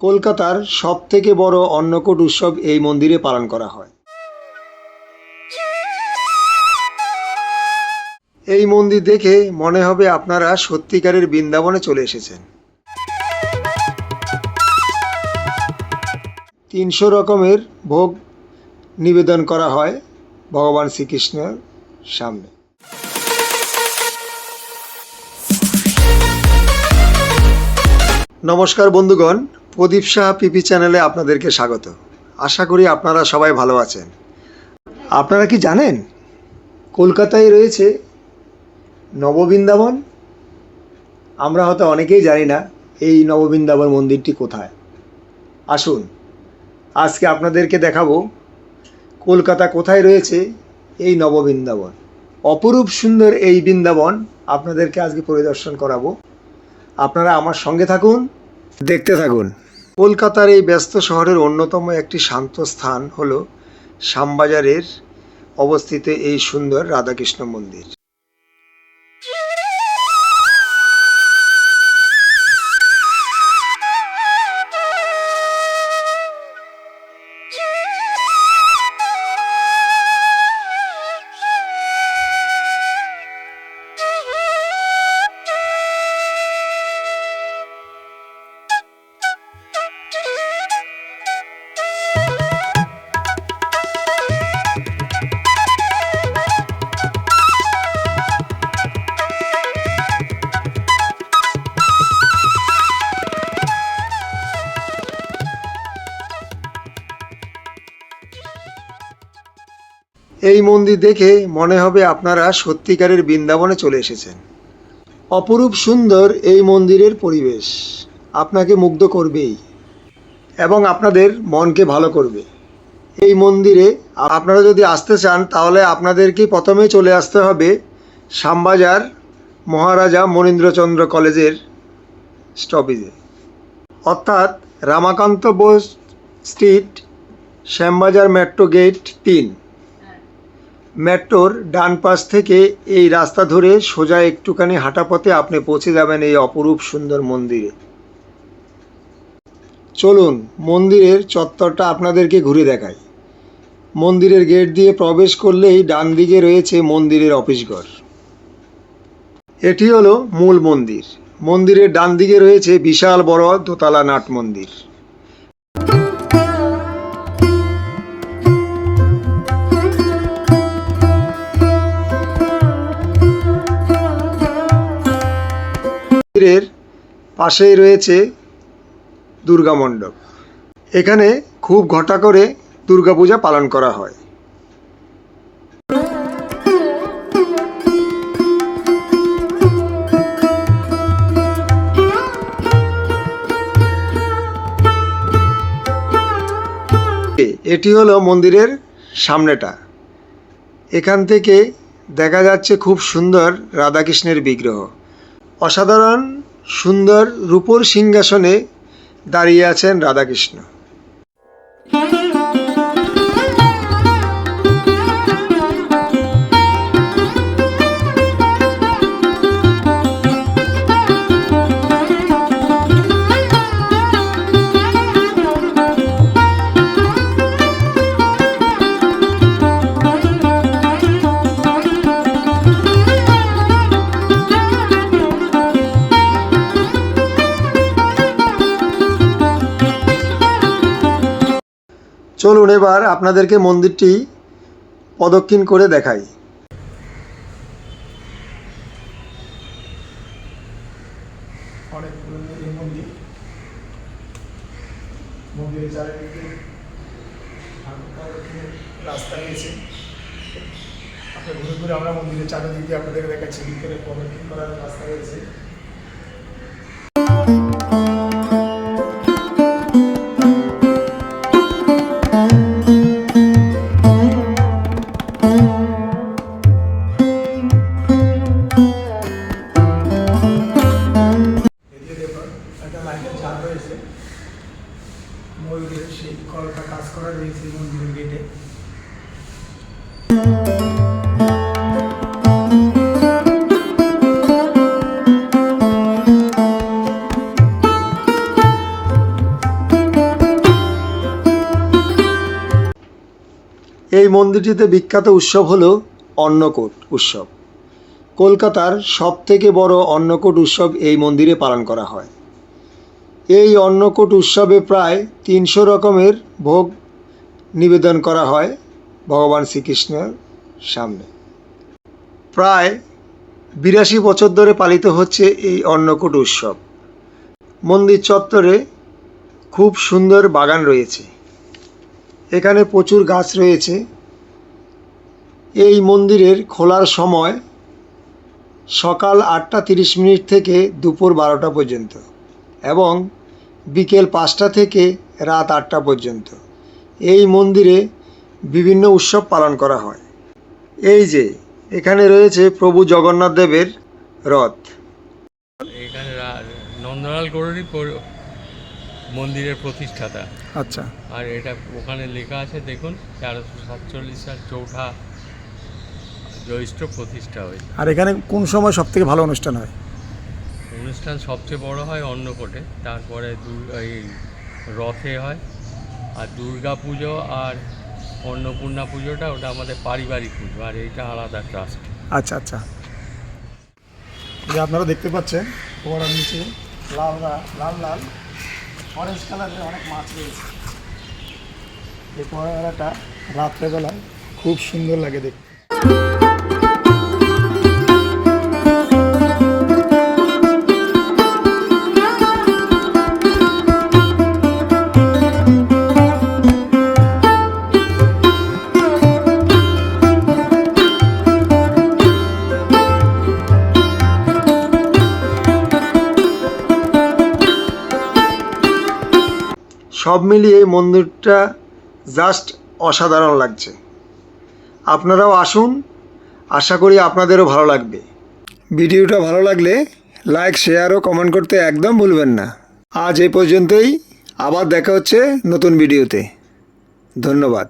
কলকাতার সবথেকে বড় অন্নকূট উৎসব এই মন্দিরে পালন করা হয়। এই মন্দির দেখে মনে হবে আপনারা সত্যিকারের বৃন্দাবনে চলে এসেছেন। 300 রকমের ভোগ নিবেদন করা হয় ভগবান শ্রীকৃষ্ণের সামনে। নমস্কার বন্ধুগণ, প্রদীপ সাহা পিপি চ্যানেলে আপনাদেরকে স্বাগত। আশা করি আপনারা সবাই ভালো আছেন। আপনারা কি জানেন কলকাতায় রয়েছে নববৃন্দাবন? আমরা হয়তো অনেকেই জানি না এই নববৃন্দাবন মন্দিরটি কোথায়। আসুন আজকে আপনাদেরকে দেখাবো কলকাতা কোথায় রয়েছে এই নববৃন্দাবন। অপরূপ সুন্দর এই বৃন্দাবন আপনাদেরকে আজকে পরিদর্শন করাবো। আপনারা আমার সঙ্গে থাকুন, দেখতে থাকুন। কলকাতার এই ব্যস্ত শহরের অন্যতম একটি শান্ত স্থান হলো শ্যামবাজারের অবস্থিত এই সুন্দর রাধাকৃষ্ণ মন্দির। এই মন্দির দেখে মনে হবে আপনারা সত্যিকারের বৃন্দাবনে চলে এসেছেন। অপরূপ সুন্দর এই মন্দিরের পরিবেশ আপনাকে মুগ্ধ করবেই এবং আপনাদের মনকে ভালো করবে। এই মন্দিরে আপনারা যদি আসতে চান তাহলে আপনাদেরকে প্রথমে চলে আসতে হবে শ্যামবাজার মহারাজা মনীন্দ্রচন্দ্র কলেজের স্টপেজে, অর্থাৎ Ramakanta Bose street, Shyambazar metro gate 3। মেট্রোর ডান পাশ থেকে এই রাস্তা ধরে সোজা একটুখানি হাঁটা পথে আপনি পৌঁছে যাবেন এই অপরূপ সুন্দর মন্দিরে। চলুন মন্দিরের চত্বরটা আপনাদেরকে ঘুরে দেখাই। মন্দিরের গেট দিয়ে প্রবেশ করলেই ডান দিকে রয়েছে মন্দিরের অফিসঘর। এটি হলো মূল মন্দির। মন্দিরের ডান দিকে রয়েছে বিশাল বড় দোতলা নাট মন্দির। মন্দিরের পাশেই রয়েছে দুর্গা মণ্ডপ। এখানে খুব ঘটা করে দুর্গাপূজা পালন করা হয়। এটি হলো মন্দিরের সামনেটা। এখান থেকে দেখা যাচ্ছে খুব সুন্দর রাধাকৃষ্ণের বিগ্রহ। অসাধারণ সুন্দর রূপোর সিংহাসনে দাঁড়িয়ে আছেন রাধাকৃষ্ণ। চলুন এবার আপনাদেরকে মন্দিরটি প্রদক্ষিণ করে দেখাই। অনেক পুরনো এই মন্দির। মন্দিরের চারিদিকে রাস্তা রয়েছে। আপনার ঘুরে ঘুরে আমরা মন্দিরের চারিদিকে আপনাদেরকে দেখাচ্ছি। ভিতরে প্রদক্ষিণ করার রাস্তা রয়েছে। ময়ূরের সেই কলকা কাজ করা রয়েছে মন্দিরের গেটে। এই মন্দিরটিতে বিখ্যাত উৎসব হলো অন্নকূট উৎসব। কলকাতার সবথেকে বড় অন্নকূট উৎসব এই মন্দিরে পালন করা হয়। এই অন্নকূট উৎসবে প্রায় 300 রকমের ভোগ নিবেদন করা হয় ভগবান শ্রীকৃষ্ণের সামনে। প্রায় 82 বছর ধরে পালিত হচ্ছে এই অন্নকূট উৎসব। মন্দির চত্বরে খুব সুন্দর বাগান রয়েছে, এখানে প্রচুর গাছ রয়েছে। এই মন্দিরের খোলার সময় সকাল 8:30 থেকে দুপুর 12টা পর্যন্ত এবং বিকেল 5টা থেকে রাত 8টা পর্যন্ত এই মন্দিরে বিভিন্ন উৎসব পালন করা হয়। এই যে এখানে রয়েছে প্রভু জগন্নাথ দেবের রথ। এখানে নন্দলাল গৌড়ী মন্দিরের প্রতিষ্ঠাতা। আচ্ছা, আর এটা ওখানে লেখা আছে দেখুন, 1347 সাল চৌঠা জ্যৈষ্ঠ প্রতিষ্ঠা হয়েছে। আর এখানে কোন সময় সব থেকে ভালো অনুষ্ঠান হয়? অনুষ্ঠান সবচেয়ে বড় হয় অন্নকূটে, তারপরে এই রথে হয়, আর দুর্গা পুজো আর অন্নপূর্ণা পুজোটা ওটা আমাদের পারিবারিক পুজো, আর এইটা আলাদা ট্রাস্ট। আচ্ছা আচ্ছা, যে আপনারা দেখতে পাচ্ছেন ফোয়ারার নিচে লাল লাল অরেঞ্জ কালারের অনেক মাছ রয়েছে। এই ফোয়ারাটা রাত্রেবেলায় খুব সুন্দর লাগে দেখতে। সব মিলিয়ে মন্দিরটা জাস্ট অসাধারণ লাগছে। আপনারাও আসুন, আশা করি আপনাদেরও ভালো লাগবে। ভিডিওটা ভালো লাগলে লাইক, শেয়ার ও কমেন্ট করতে একদম ভুলবেন না। আজ এই পর্যন্তই, আবার দেখা হচ্ছে নতুন ভিডিওতে। ধন্যবাদ।